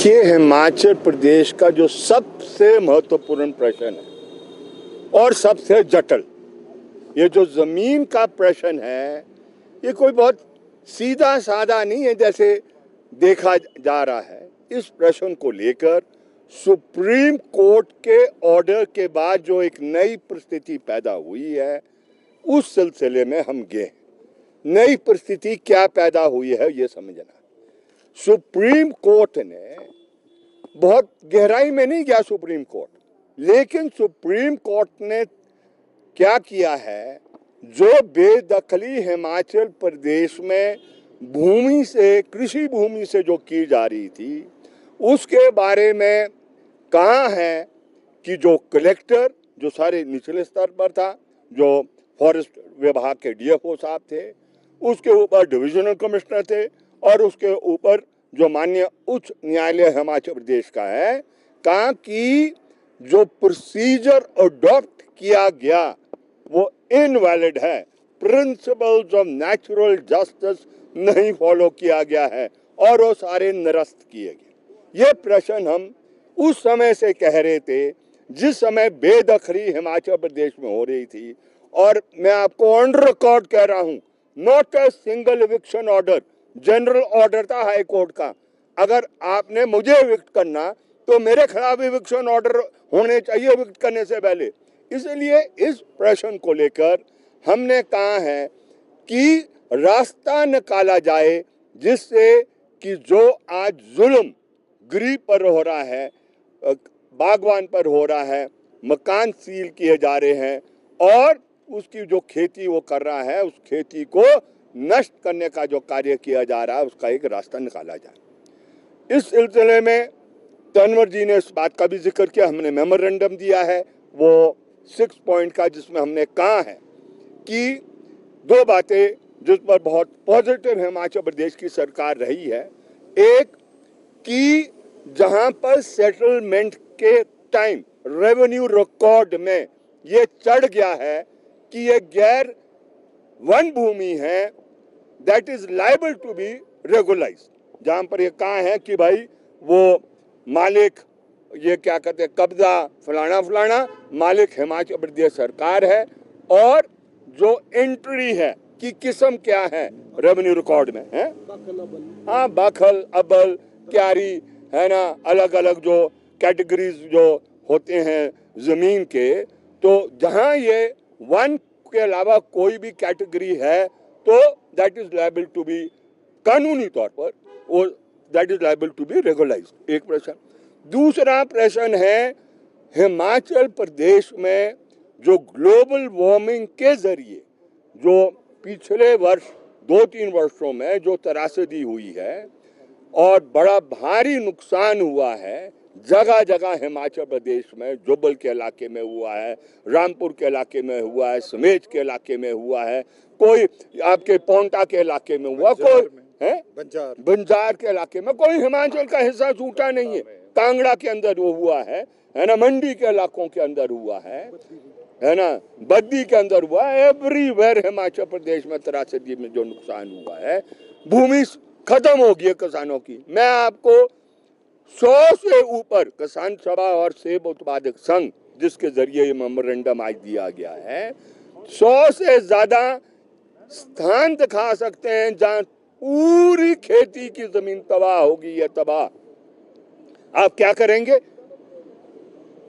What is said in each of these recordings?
देखिए, हिमाचल प्रदेश का जो सबसे महत्वपूर्ण प्रश्न है और सबसे जटिल, ये जो जमीन का प्रश्न है, ये कोई बहुत सीधा साधा नहीं है जैसे देखा जा रहा है। इस प्रश्न को लेकर सुप्रीम कोर्ट के ऑर्डर के बाद जो एक नई परिस्थिति पैदा हुई है, उस सिलसिले में हम गए। नई परिस्थिति क्या पैदा हुई है ये समझना। सुप्रीम कोर्ट ने, बहुत गहराई में नहीं गया सुप्रीम कोर्ट, लेकिन सुप्रीम कोर्ट ने क्या किया है, जो बेदखली हिमाचल प्रदेश में भूमि से, कृषि भूमि से जो की जा रही थी, उसके बारे में कहा है कि जो कलेक्टर, जो सारे निचले स्तर पर था, जो फॉरेस्ट विभाग के डीएफओ साहब थे, उसके ऊपर डिविजनल कमिश्नर थे, और उसके ऊपर जो माननीय उच्च न्यायालय हिमाचल प्रदेश का है, कहा कि जो प्रोसीजर अडॉप्ट किया गया वो इनवैलिड है, प्रिंसिपल्स ऑफ नेचुरल जस्टिस नहीं फॉलो किया गया है और वो सारे निरस्त किए गए। ये प्रश्न हम उस समय से कह रहे थे जिस समय बेदखली हिमाचल प्रदेश में हो रही थी। और मैं आपको ऑन रिकॉर्ड कह रहा हूं, not a single eviction order, general order था हाई कोर्ट का। अगर आपने मुझे एविक्ट करना तो मेरे खिलाफ एविक्शन ऑर्डर होने चाहिए एविक्ट करने से पहले। इसलिए इस प्रश्न को लेकर हमने कहा है कि रास्ता निकाला जाए जिससे कि जो आज जुल्म गरीब पर हो रहा है, बागवान पर हो रहा है, मकान सील किए जा रहे हैं और उसकी जो खेती वो कर रहा है, उस खेती को नष्ट करने का जो कार्य किया जा रहा है, उसका एक रास्ता निकाला जाए। इस सिलसिले में तनवर जी ने इस बात का भी जिक्र किया, हमने मेमोरेंडम दिया है वो 6 पॉइंट का, जिसमें हमने कहा है कि दो बातें जिस पर बहुत पॉजिटिव हिमाचल प्रदेश की सरकार रही है। एक कि जहां पर सेटलमेंट के टाइम रेवेन्यू रिकॉर्ड में ये चढ़ गया है कि ये गैर वन भूमि है, that is liable to be regularise. जहां पर ये कहा है कि भाई वो मालिक, ये क्या कहते हैं, कब्जा फलाना फलाना, मालिक हिमाचल प्रदेश सरकार है, और जो एंट्री है कि किस्म क्या है रेवेन्यू रिकॉर्ड में है, हाँ, बखल, अबल, क्यारी है ना, अलग अलग जो कैटेगरीज जो होते हैं जमीन के, तो जहां ये वन के अलावा कोई भी कैटेगरी है तो that is liable to be, कानूनी तौर पर वो that is liable to be regularized. एक प्रश्न। दूसरा प्रश्न है, हिमाचल प्रदेश में जो ग्लोबल वार्मिंग के जरिए जो पिछले वर्ष 2-3 वर्षों में जो त्रासदी हुई है और बड़ा भारी नुकसान हुआ है, जगह जगह हिमाचल प्रदेश में, जुब्बल के इलाके में हुआ है, रामपुर के इलाके में हुआ है, समेज के इलाके में हुआ है, कोई आपके पोंटा के इलाके में हुआ, कोई है बंजार के इलाके में, कोई हिमाचल का हिस्सा छूटा नहीं है, कांगड़ा के अंदर वो हुआ है ना, मंडी के इलाकों के अंदर हुआ है ना, बद्दी के अंदर हुआ है। एवरीवेयर हिमाचल प्रदेश में त्रासदी में जो नुकसान हुआ है, भूमि खत्म हो गई है किसानों की। मैं आपको 100 से ऊपर किसान सभा और सेब उत्पादक संघ, जिसके जरिए ये मेमोरेंडम आज दिया गया है, 100 से ज्यादा स्थान दिखा सकते हैं जहां पूरी खेती की जमीन तबाह होगी या तबाह। आप क्या करेंगे?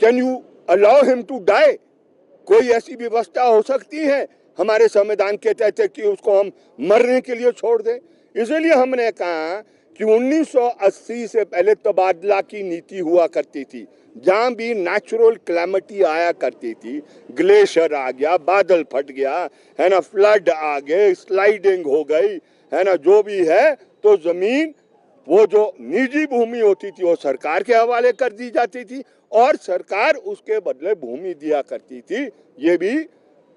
Can you allow him to die? कोई ऐसी व्यवस्था हो सकती है हमारे संविधान के तहत कि उसको हम मरने के लिए छोड़ दें? इसलिए हमने कहा कि 1980 से पहले तबादला की नीति हुआ करती थी। जहां भी नेचुरल क्लैमिटी आया करती थी, ग्लेशियर आ गया, बादल फट गया है ना, फ्लड आ गए, स्लाइडिंग हो गई है ना, जो भी है, तो जमीन वो जो निजी भूमि होती थी वो सरकार के हवाले कर दी जाती थी और सरकार उसके बदले भूमि दिया करती थी। ये भी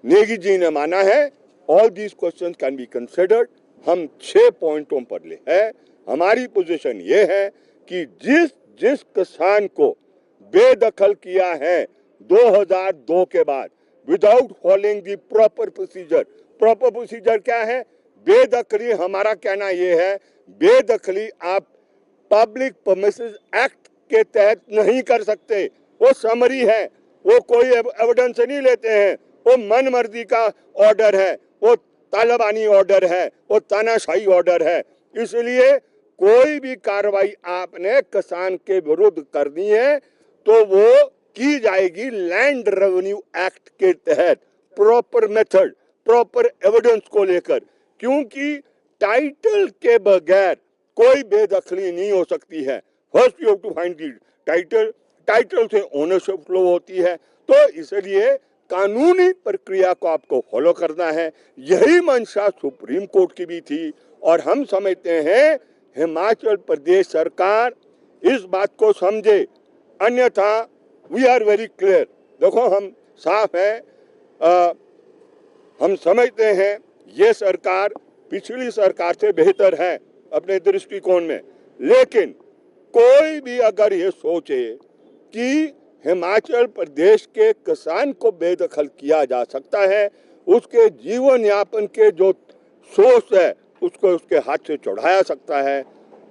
नेगी जी ने माना है। All these question can be considered. हम 6 पॉइंटों पर ले है। हमारी पोजीशन ये है कि जिस किसान को बेदखल किया है 2002 के बाद without following the proper procedure क्या है? बेदखली, हमारा कहना यह है, बेदखली आप पब्लिक परमिसेस एक्ट के तहत नहीं कर सकते। वो समरी है, वो कोई एविडेंस नहीं लेते हैं, वो मन मर्जी का ऑर्डर है, वो तालिबानी ऑर्डर है, वो तानाशाही ऑर्डर है। इसलिए कोई भी कार्रवाई आपने किसान के विरुद्ध करनी है तो वो की जाएगी लैंड रेवेन्यू एक्ट के तहत, प्रॉपर मेथड, प्रॉपर एविडेंस को लेकर, क्योंकि टाइटल के बगैर कोई बेदखली नहीं हो सकती है। First you have to find the title, title से ओनरशिप फ्लो होती है। तो इसलिए कानूनी प्रक्रिया को आपको फॉलो करना है। यही मंशा सुप्रीम कोर्ट की भी थी और हम समझते हैं हिमाचल प्रदेश सरकार इस बात को समझे, अन्यथा वी आर वेरी क्लियर। देखो हम साफ है, हम समझते हैं ये सरकार पिछली सरकार से बेहतर है अपने दृष्टिकोण में, लेकिन कोई भी अगर ये सोचे कि हिमाचल प्रदेश के किसान को बेदखल किया जा सकता है, उसके जीवन यापन के जो सोर्स है उसको उसके हाथ से चढ़ाया सकता है,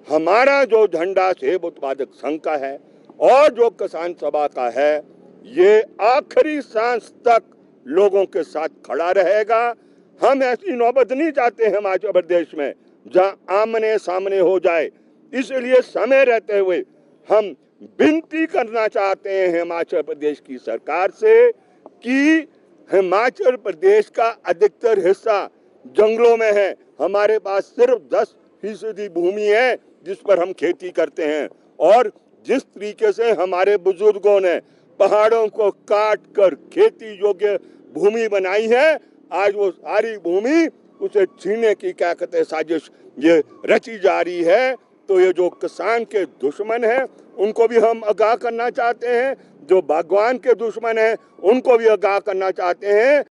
हमारा जो झंडा सेब उत्पादक संघ का है और जो किसान सभा का है, ये आखिरी सांस तक लोगों के साथ खड़ा रहेगा। हम ऐसी नौबत नहीं चाहते हिमाचल प्रदेश में जहां आमने सामने हो जाए। इसलिए समय रहते हुए हम विनती करना चाहते हैं हिमाचल प्रदेश की सरकार से कि हिमाचल प्रदेश का अधिकतर हिस्सा जंगलों में है। हमारे पास सिर्फ 10% भूमि है जिस पर हम खेती करते हैं, और जिस तरीके से हमारे बुजुर्गों ने पहाड़ों को काट कर खेती योग्य भूमि बनाई है, आज वो सारी भूमि उसे छीनने की क्या कहते हैं साजिश ये रची जा रही है। तो ये जो किसान के दुश्मन हैं उनको भी हम आगाह करना चाहते हैं, जो बागवान के दुश्मन हैं उनको भी आगाह करना चाहते हैं